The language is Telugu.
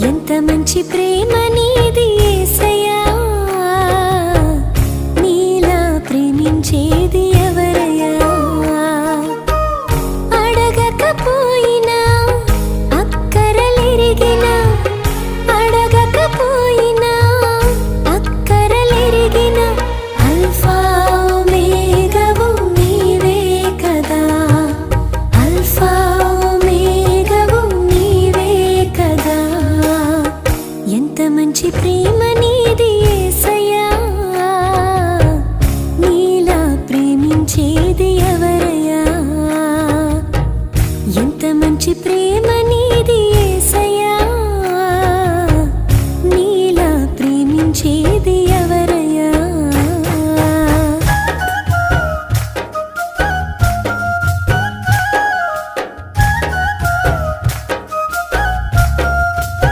ఎంత మంచి ప్రేమ నీది యేసయ్యా, నీలా ప్రేమించేది ఎవరయ్యా? అడగకపోయినా అక్కరలెరిగినా, అడగకపోయినా అక్కరలెరిగినా, అల్ఫా ఒమేగావు నీవే కదా, అల్ఫా ఒమేగావు నీవే కదా. ఎంత మంచి ప్రేమ నీ